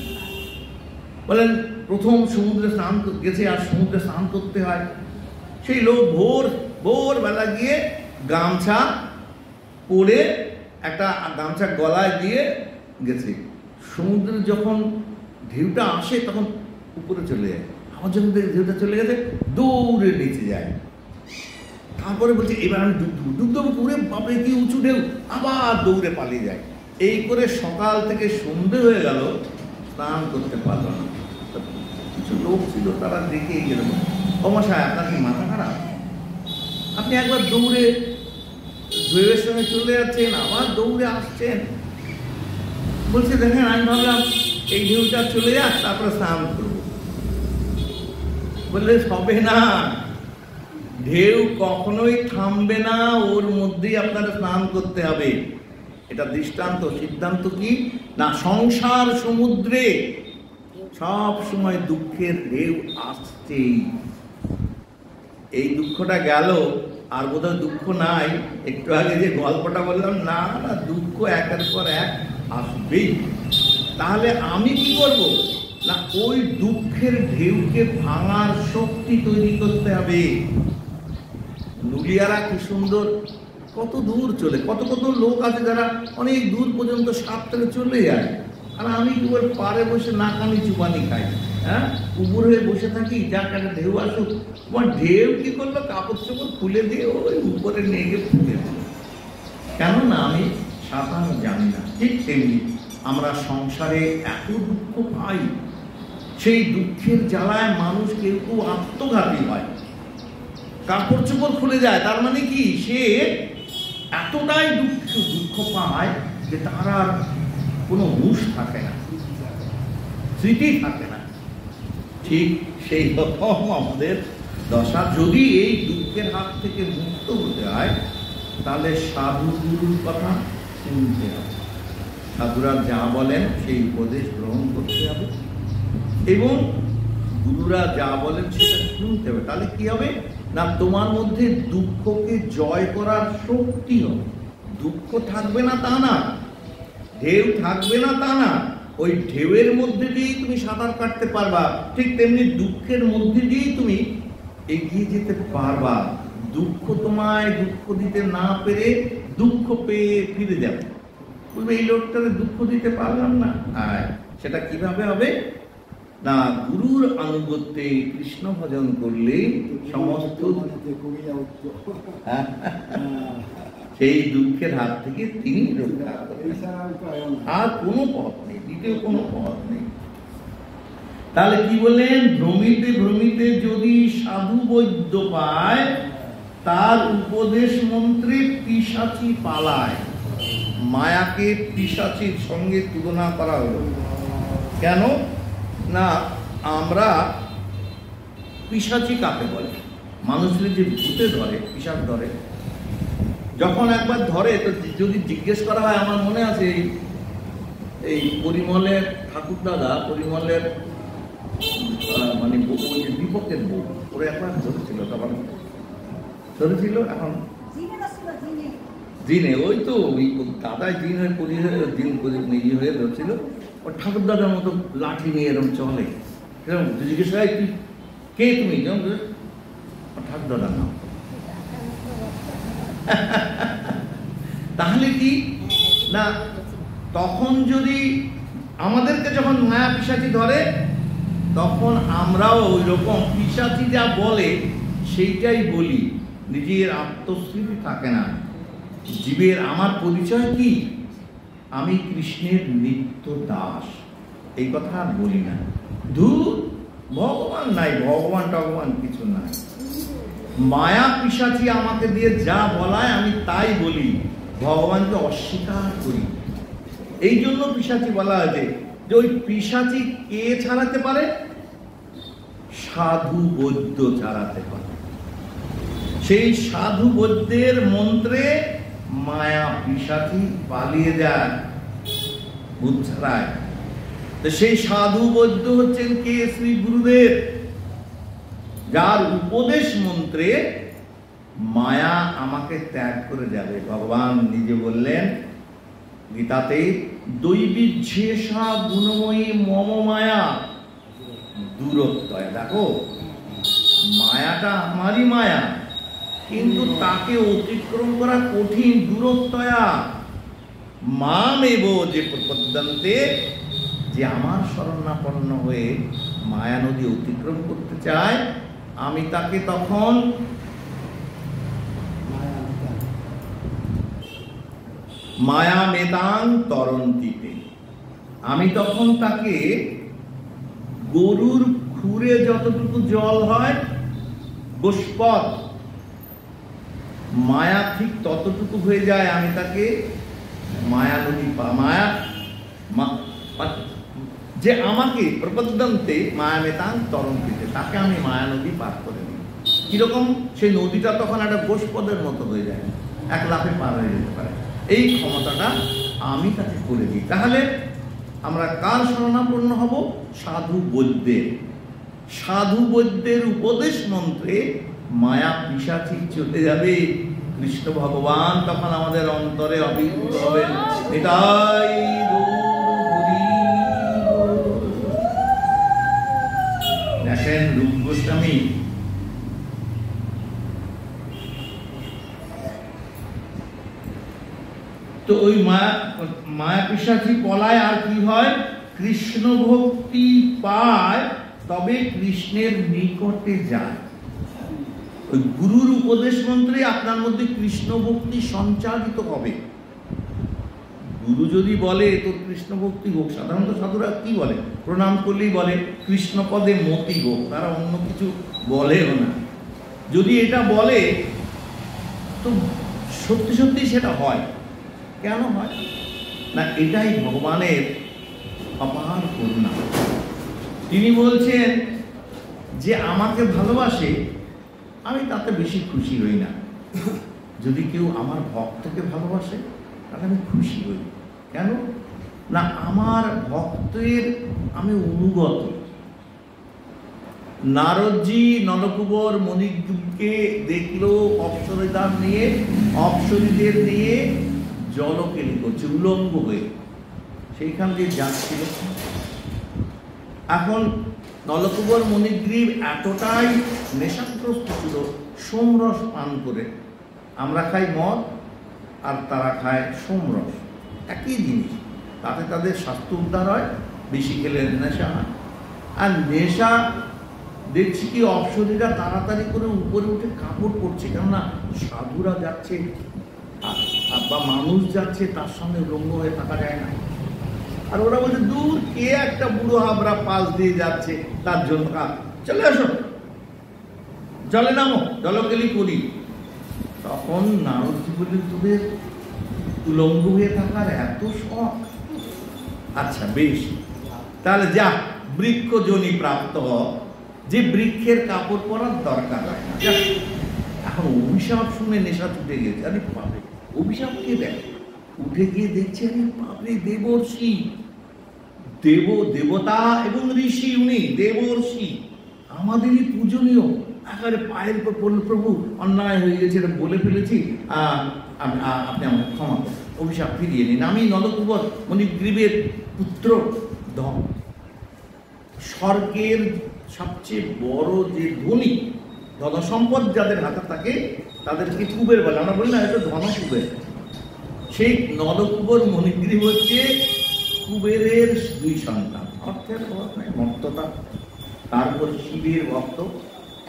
বলেন, প্রথম সমুদ্রে স্নান গেছে, আর সমুদ্রে স্নান করতে হয়। সেই লোক ভোরবেলা গিয়ে গামছা পরে, একটা গামছা গলায় দিয়ে গেছে। সমুদ্রে যখন ঢেউটা আসে তখন উপরে চলে যায়। আমার যখন ঢেউটা চলে গেছে, দৌড়ে নিচে যায়। তারপরে বলছে, এবার আমি ডুব দেবো। উড়ে বাপরে কি উঁচু ঢেউ! আবার দৌড়ে পালিয়ে যায়। এই করে সকাল থেকে সন্ধে হয়ে গেল, স্নান করতে পারল না। কিছু লোক ছিল, তারা দেখে গেল, ও মশাই, আপনার কি মাথা খারাপ? আপনি একবার দৌড়ে ঢেউয়ের সঙ্গে চলে যাচ্ছেন, আবার দৌড়ে আসছেন। বলছে, দেখেন, আমি ভাবলাম এই ঢেউটা চলে যাক, তারপরে স্নান করবো। বললে, হবে না, ঢেউ কখনোই থামবে না, ওর মধ্যেই আপনার স্নান করতে হবে। এটা দৃষ্টান্ত। সিদ্ধান্ত কি না, সংসার সমুদ্রে সব সময় দুঃখের ঢেউ আসছেই। এই দুঃখটা গেল, আর বোধহয় দুঃখ নাই। একটু আগে যে গল্পটা বললাম, না না, দুঃখ একের পর এক আসবেই। তাহলে আমি কি করব না, ওই দুঃখের ঢেউকে ভাঙার শক্তি তৈরি করতে হবে। নুলিয়ারা কি সুন্দর, কত দূর চলে, কত কত লোক আছে যারা অনেক দূর পর্যন্ত সাপ থেকে চলে যায়। আর আমি কেবল পারে বসে নাকানি চুপানি খাই, হ্যাঁ, উপর হয়ে বসে থাকি, যাক একটা ঢেউ আসুক। তোমার ঢেউ কি করলো, কাপড় চোপড় খুলে দিয়ে ওই উপরে নিয়ে গিয়ে ফুলে দিল। কেননা আমি সাঁতার জানি না। ঠিক তেমনি আমরা সংসারে এত দুঃখ পাই, সেই দুঃখের জ্বালায় মানুষ কেউ কেউ আত্মঘাতী হয়, কাপড় চোপড় খুলে যায়। তার মানে কি, সে এতটাই দুঃখ পায় যে তার আর কোনো হুঁশ থাকে না, স্মৃতি থাকে না। ঠিক সেই রকম আমাদের দশা। যদি এই দুঃখের হাত থেকে মুক্ত হতে হয়, তাহলে সাধু গুরুর কথা শুনতে হবে। সাধুরা যা বলেন সেই উপদেশ গ্রহণ করতে হবে, এবং গুরুরা যা বলেন সেটা শুনতে হবে। তাহলে কি হবে না, তোমার মধ্যে দুঃখকে জয় করার শক্তি হবে। দুঃখ থাকবে না তা না, ঢেউ থাকবে না তা না, ওই ঢেউয়ের মধ্যে দিয়েই তুমি সাঁতার কাটতে পারবা। ঠিক তেমনি দুঃখের মধ্যে দিয়েই তুমি এগিয়ে যেতে পারবা। দুঃখ তোমায় দুঃখ দিতে না পেরে দুঃখ পেয়ে ফিরে যাবে, বলবে এই লোকটাকে দুঃখ দিতে পারলাম না। সেটা কিভাবে হবে না, গুরুর আনুগত্যে কৃষ্ণ ভজন করলে সমস্ত সেই দুঃখের হাত থেকে তিনি রক্ষা করবেন। আর কোনো পথ নেই, দ্বিতীয় কোনো পথ নেই। তাহলে কি বললেন, ভ্রমিতে ভ্রমিতে যদি সাধু বৈদ্য পায়, তার উপদেশ মন্ত্রে পিশাচি পালায়। মায়াকে পিশাচির সঙ্গে তুলনা করা হলো। কেন না, আমরা পিশাচি কাকে বলে? মানুষের যে ভূতে ধরে, পিশাচ ধরে, যখন একবার ধরে তো যদি জিজ্ঞেস করা হয়, আমার মনে আছে এই পরিমলের ঠাকুর দাদা, পরিমলের মানে দীপকের বউ, ওরা একবার ধরেছিল, তখন ধরেছিল, এখন জিনে, ওই তো ওই দাদা জিন হয়ে জিন হয়ে ধরছিল। ও ঠাকুর দাদার মতো লাঠি নিয়ে এরকম চলে, এরকম জিজ্ঞেস হয়, তুই কে, তুমি? ঠাকুর দাদার নাম। তাহলে কি না, তখন যদি আমাদেরকে যখন মায়া পিশাচি ধরে, তখন আমরাও ওই রকম পিশাচি যা বলে সেইটাই বলি। নিজের আত্মস্মৃতি থাকে না। জীবের আমার পরিচয় কি? আমি কৃষ্ণের নিত্য দাস, এই কথা আর বলি না। ধুর, ভগবান নাই, ভগবান টগবান কিছু নাই। মায়া পিশাচি আমাকে দিয়ে যা বলায় আমি তাই বলি, ভগবানকে অস্বীকার করি। এই জন্য পিশাচি বলা হয়েছে যে ওই পিশাচি কে ছাড়াতে পারে? সাধু বৈদ্য ছাড়াতে পারে। সেই সাধু বৈদ্যের মন্ত্রে মায়া পিশাচি পালিয়ে যায়, ভূত ছাড়ায়। তো সেই সাধু বৈদ্য হচ্ছেন কে? শ্রী গুরুদেব, যার উপদেশ মন্ত্রে মায়া আমাকে ত্যাগ করে যাবে। ভগবান নিজে বললেন গীতাতে, দৈবিজ্ঞেষা গুণময়ী মম মায়া দূরত্বয়। দেখো, মায়াটা আমারই মায়া, কিন্তু তাকে অতিক্রম করা কঠিন। দূরত্বয়া মামেব যে প্রপদ্যন্তে, যে আমার শরণাপন্ন হয়ে মায়া নদী অতিক্রম করতে চায়, আমি তাকে তখন মায়া মেতাং তরন্তিতে, আমি তখন তাকে গরুর খুরে যতটুকু জল হয় গোষ্পদ, মায়া ঠিক ততটুকু হয়ে যায়, আমি তাকে মায়া নদী মায়া যে আমাকে প্রপদ্যন্তে মায়া মেতাং তরন্তিতে, তাকে আমি মায়া নদী পার করে দিই। কিরকম? সেই নদীটা তখন একটা গোষ্পদের মতো হয়ে যায়, এক লাফে পার হয়ে যেতে পারে। এই ক্ষমতাটা আমি তাকে করে দিই। তাহলে আমরা কার শরণাপন্ন হব? সাধু বৈদ্যের। সাধু বৈদ্যের উপদেশ মন্ত্রে মায়া পিশাচি চলে যাবে, কৃষ্ণ ভগবান তখন আমাদের অন্তরে অভিভূত হবেন। এটাই দেখেন, রূপ গোস্বামী তো ওই মায়া পিশাচি পলায়, আর কি হয়? কৃষ্ণ ভক্তি পায়, তবে কৃষ্ণের নিকটে যায়। ওই গুরুর উপদেশ মন্ত্রে আপনার মধ্যে কৃষ্ণ ভক্তি সঞ্চারিত হবে। গুরু যদি বলে তোর কৃষ্ণ ভক্তি হোক, সাধারণত সাধুরা কি বলে? প্রণাম করলেই বলে কৃষ্ণ পদে মতি হোক, তারা অন্য কিছু বলেও না। যদি এটা বলে তো সত্যি সত্যি সেটা হয়। কেন হয় না? এটাই ভগবানের অপার করুণা। তিনি বলছেন যে আমাকে ভালোবাসে, আমি তাতে বেশি খুশি হই না। যদি কেউ আমার ভক্তকে ভালোবাসে তাহলে আমি খুশি হই। কেন না? আমার ভক্তের আমি অনুগত। নারদজি নলকুবর মণিকে দেখলো অপ্সরীদের নিয়ে জলকেলি করছে উলঙ্গ হয়ে, সেইখান দিয়ে যাচ্ছিল। এখন নলকুবর মণিগ্রীব এতটাই নেশাগ্রস্ত ছিল সোমরস পান করে। আমরা খাই মদ আর তারা খায় সোমরস, একই জিনিস। তাতে তাদের স্বাস্থ্য উদ্ধার হয়, বেশি খেলে নেশা হয়। আর নেশা দেখছি কি অপ্সরীরা তাড়াতাড়ি করে উপরে উঠে কাপড় পরছে, কেননা সাধুরা যাচ্ছে বা মানুষ যাচ্ছে, তার সঙ্গে রঙ্গ হয়ে থাকা যায় না। আর ওরা বলছে দূর কে একটা বুড়ো হাবরা পাশ দিয়ে যাচ্ছে, তার জন্য চলে আসো, জলে নামো, জলকেলি করি। তখন নারদজি বললেন তোদের উলঙ্গ হয়ে থাকার এত শখ? আচ্ছা বেশ, তাহলে যা বৃক্ষ জনি প্রাপ্ত, যে বৃক্ষের কাপড় পরার দরকার হয় না। এখন অভিশাপ শুনে নেশা ছুটে গেছে। আরে পাবে, অভিশাপ কে দেয়? উঠে গিয়ে দেখছে আরে পাবে দেবর্ষি, দেবতা এবং ঋষি, উনি দেবর্ষি, আমাদেরই পূজনীয়। একেবারে পায়ের উপর পড়ল, প্রভু অন্যায় হয়ে গেছে, এটা বলে ফেলেছি, আপনি আমাকে ক্ষমা করুন, অভিশাপ ফিরিয়ে নিন। আমি নলকুবর মণিগ্রীবের পুত্র, স্বর্গের সবচেয়ে বড় যে ধনী, ধনসম্পদ যাদের হাতে থাকে তাদেরকে কুবের বলে। আমরা বলি না এটা ধনকুবের। সেই নলকুবর মণিগ্রীব হচ্ছে কুবেরের দুই সন্তান। অর্থের অভাব নাই, মর্ততা, তারপর শিবের ভক্ত।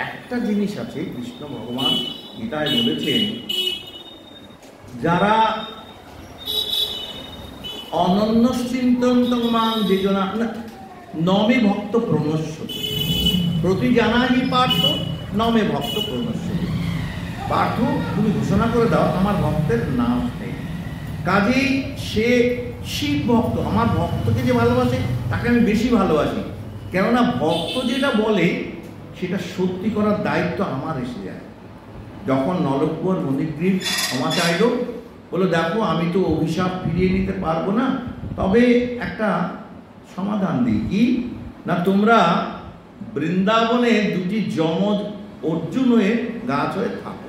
একটা জিনিস আছে, কৃষ্ণ ভগবান গীতায় বলেছেন, যারা অনন্যশ্চিন্তয়ন্তং মাং যেজনা নমে ভক্ত প্রণশ্যতি প্রতি জানাহি পার্থ নমে ভক্ত প্রণশ্যতি। পার্থ, তুমি ঘোষণা করে দাও আমার ভক্তের নাম নেই। কাজেই সে শিব ভক্ত, আমার ভক্তকে যে ভালোবাসে তাকে আমি বেশি ভালোবাসি, কেননা ভক্ত যেটা বলে সেটা সত্যি করার দায়িত্ব আমার এসে যায়। যখন নলকুবর মণিগ্রীব ক্ষমা চাইল, বললো দেখো আমি তো অভিশাপ ফিরিয়ে নিতে পারবো না, তবে একটা সমাধান দিই। কি না, তোমরা বৃন্দাবনে দুটি যমজ অর্জুন হয়ে গাছ হয়ে থাকো,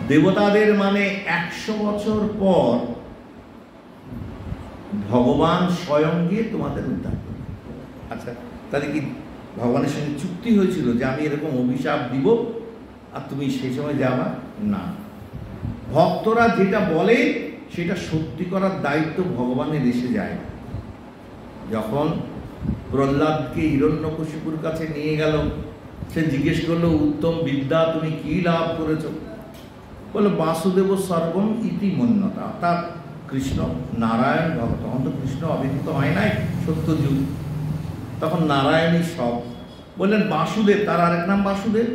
দেবতাদের মানে 100 বছর পর ভগবান স্বয়ং গিয়ে তোমাদের উদ্ধার করবে। আচ্ছা, তাহলে কি ভগবানের সঙ্গে চুক্তি হয়েছিল যে আমি এরকম অভিশাপ দিব আর তুমি সেই সময় যাবা না? ভক্তরা যেটা বলে সেটা সত্যি করার দায়িত্ব ভগবানের এসে যায়। যখন প্রহ্লাদকে হিরণ্যকশিপুর কাছে নিয়ে গেল, সে জিজ্ঞেস করলো উত্তম বিদ্যা তুমি কি লাভ করেছো? বলে বাসুদেব সর্বম ইতি মন্যতা, অর্থাৎ কৃষ্ণ নারায়ণ ভগবান। তখন তো কৃষ্ণ অভিহিত হয় নাই, সত্যযুগ, তখন নারায়ণই সব। বললেন বাসুদেব, তার আরেক নাম বাসুদেব।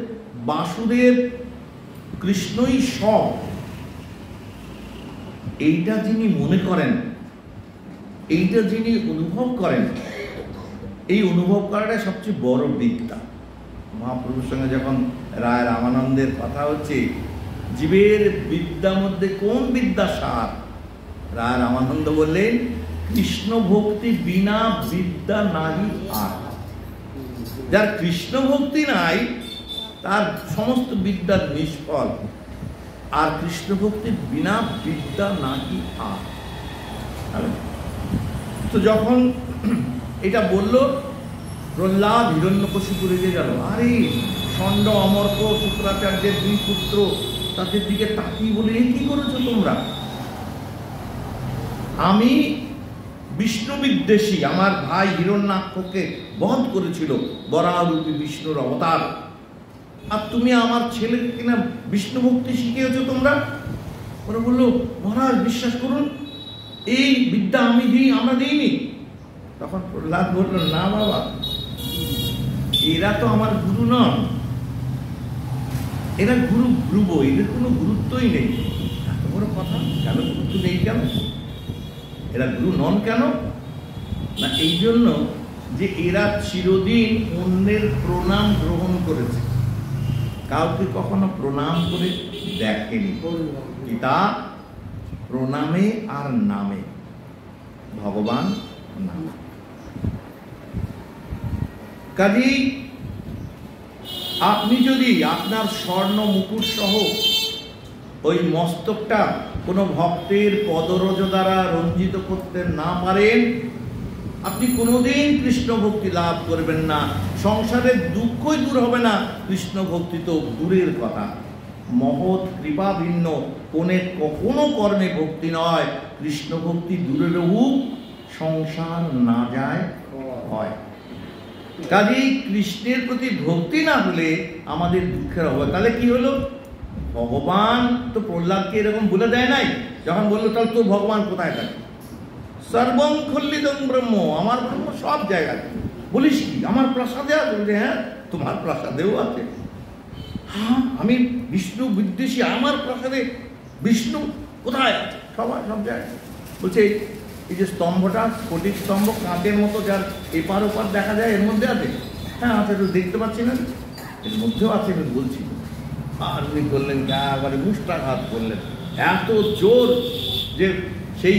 বাসুদেব কৃষ্ণই সব, এইটা যিনি মনে করেন, এইটা যিনি অনুভব করেন, এই অনুভব করাটা সবচেয়ে বড় বিদ্যা। মহাপ্রভুর সঙ্গে যখন রায় রামানন্দের কথা হচ্ছে, জীবের বিদ্যার মধ্যে কোন বিদ্যা সার? রায় রামানন্দ বললেন কৃষ্ণ ভক্তি বিনা বিদ্যা নাহি আর। যার কৃষ্ণ ভক্তি নাই তার সমস্ত বিদ্যার নিষ্ফল, আর কৃষ্ণ ভক্তির বিনা বিদ্যা নাহি আর। তো যখন এটা বলল, প্রহ্লাদ হিরণ্যকশিপুরে যে গেল, আরে ষণ্ড অমর্ক শুক্রাচার্যের 2 পুত্র, তাদের দিকে তাকিয়ে বলে এ কি করেছো তোমরা? আমি বিষ্ণু বিদ্বেষী, আমার ভাই হিরণ্যাক্ষকে বধ করেছিল বরাহরূপী বিষ্ণুর অবতার, আর তুমি আমার ছেলেকে কিনা বিষ্ণু ভক্তি শিখিয়েছো তোমরা? ওরা বললো মহারাজ বিশ্বাস করুন এই বিদ্যা আমরা দিইনি। তখন প্রহ্লাদ বলল না বাবা, এরা তো আমার গুরু নন, এরা গুরু ধ্রুব, এদের কোনো গুরুত্বই নেই। এত বড় কথা, কেন গুরুত্ব নেই? কেন এরা গুরু নন? কেন না, এই জন্য যে এরা চিরদিন অন্যের প্রণাম গ্রহণ করেছে, কাউকে কখনো প্রণাম করে দেখেনি। পিতা প্রণামে আর নামে, ভগবান নাম। কাজেই আপনি যদি আপনার স্বর্ণ মুকুট সহ ওই মস্তকটা কোনো ভক্তের পদরজ দ্বারা রঞ্জিত করতে না পারেন, আপনি কোনোদিন কৃষ্ণ ভক্তি লাভ করবেন না। সংসারের দুঃখই দূর হবে না, কৃষ্ণ ভক্তি তো দূরের কথা। মহৎ কৃপা ভিন্ন কোনো কর্মে ভক্তি নয়। কৃষ্ণ ভক্তি দূরের হোক, সংসার না যায় হয়। কাজেই কৃষ্ণের প্রতি ভক্তি না হলে আমাদের দুঃখের হবে। তাহলে কি হলো? ভগবান তো প্রহ্লাদকে এরকম বলে দেয় নাই, যখন বললো তাহলে তোর ভগবান কোথায় থাকে? সর্বং খল্লিদং ব্রহ্ম, আমার ব্রহ্ম সব জায়গায়। বলিস কি আমার প্রাসাদে আছে? হ্যাঁ, তোমার প্রাসাদেও আছে। হ্যাঁ, আমি বিষ্ণু বিদ্বেষী, আমার প্রাসাদে বিষ্ণু কোথায় আছে? সবাই সব জায়গায়। বলছে এই যে স্তম্ভটা, স্ফটিক স্তম্ভ, কাঁচের মতো, যার এপার ওপার দেখা যায়, এর মধ্যে আছে। হ্যাঁ আছে, তো দেখতে পাচ্ছি না, এর মধ্যেও আছে, আমি বলছি। আর উনি করলেন একেবারে মুষ্টাঘাত করলেন, এত জোর যে সেই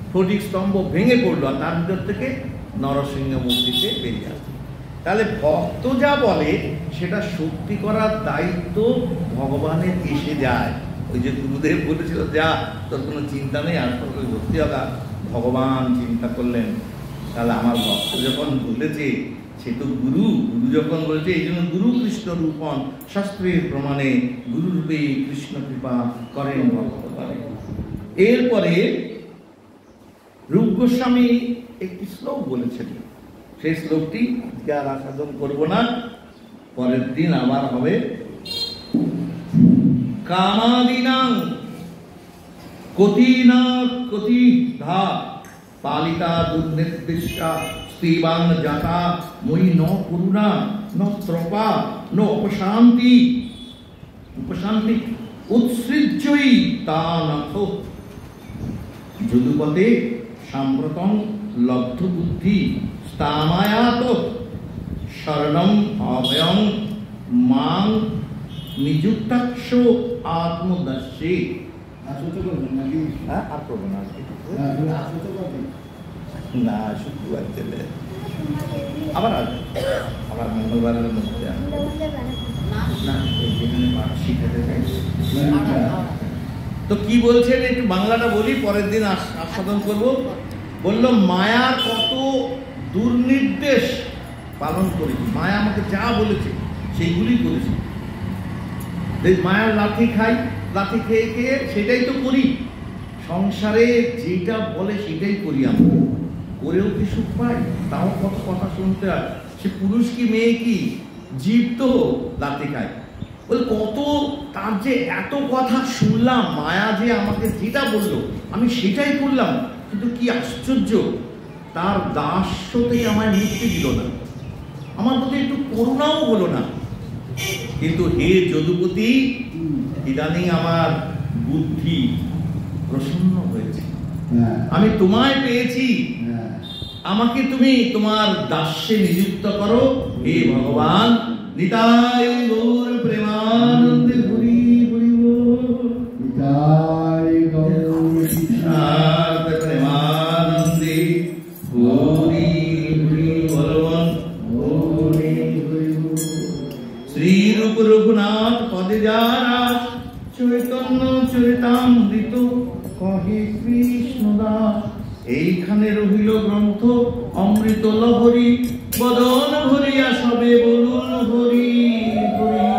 স্ফটিক স্তম্ভ ভেঙে পড়লো, আর তার ভিতর থেকে নরসিংহ মূর্তিতে বেরিয়ে আসে। তাহলে ভক্ত যা বলে সেটা সত্যি করার দায়িত্ব ভগবানের এসে যায়। ওই যে গুরুদেব বলেছিল যা তোর কোনো চিন্তা নেই, আর তোর ভক্তি হবে। ভগবান চিন্তা করলেন, তাহলে আমার ভক্ত যখন বলেছে সে তো গুরু, গুরু যখন বলেছে, এই জন্য গুরু কৃষ্ণ রূপন শাস্ত্রের প্রমাণে গুরুরূপে কৃষ্ণ কৃপা করেন ভক্ত করে। এরপরে রূপ গোস্বামী একটি শ্লোক বলেছেন, সেই শ্লোকটি আর আস্বাদন করব না, পরের দিন আবার হবে কামাদিনাং কতিনা কতিধা পালিতা দুর্নির্দিষ্টা স্ত্রীবাং জাতা মই ন করুণা ন ত্রপা ন উপশান্তি উৎসৃজ্যই তানাথ যদুপতে সাম্প্রতং লব্ধ বুদ্ধি স্তামায়াত শরণং অভয়ং মাং নিযুক্তাক্ষ আত্মদর্শে। না শুক্রবার চলে আবার আসবে, আবার মঙ্গলবারের মধ্যে তো কি বলছেন একটু বাংলাটা বলি, পরের দিন আস্বাদন করবো। বললো মায়ার কত দুর্নির্দেশ পালন করেছি, মায়া আমাকে যা বলেছে সেইগুলি করেছি। মায়ার লাঠি খাই, লাঠি খেয়ে খেয়ে সেটাই তো করি, সংসারে যেটা বলে সেটাই করি। আমরা করেও কি সুখ পাই? তাও কত কথা শুনতে হয়, সে পুরুষ কি মেয়ে কি জীব তো লাঠি খায়। বলে কত তার যে এত কথা শুনলাম, মায়া যে আমাকে যেটা বললো আমি সেটাই করলাম, কিন্তু কি আশ্চর্য তার দাস্যতেই আমায় মুক্তি দিল না, আমার প্রতি একটু করুণাও হলো না। কিন্তু হে যদুপতি, ইদানিং আমার বুদ্ধি প্রসন্ন হয়েছে, আমি তোমায় পেয়েছি, আমাকে তুমি তোমার দাস্যে নিযুক্ত করো। হে ভগবান, নিতাই গৌর প্রেমানন্দে হরি হরি বল, নিতাই গৌর কৃষ্ণার্থ প্রেমানন্দে হরি হরি বল, হরি হরি বল। শ্রী রূপ রঘুনাথ পদে যারা চৈতন্য চরিতামৃত কহে কৃষ্ণদাস। এইখানে রহিল গ্রন্থ অমৃত লহরী, বদন ভরিয়া সবে বলুন হরি হরি।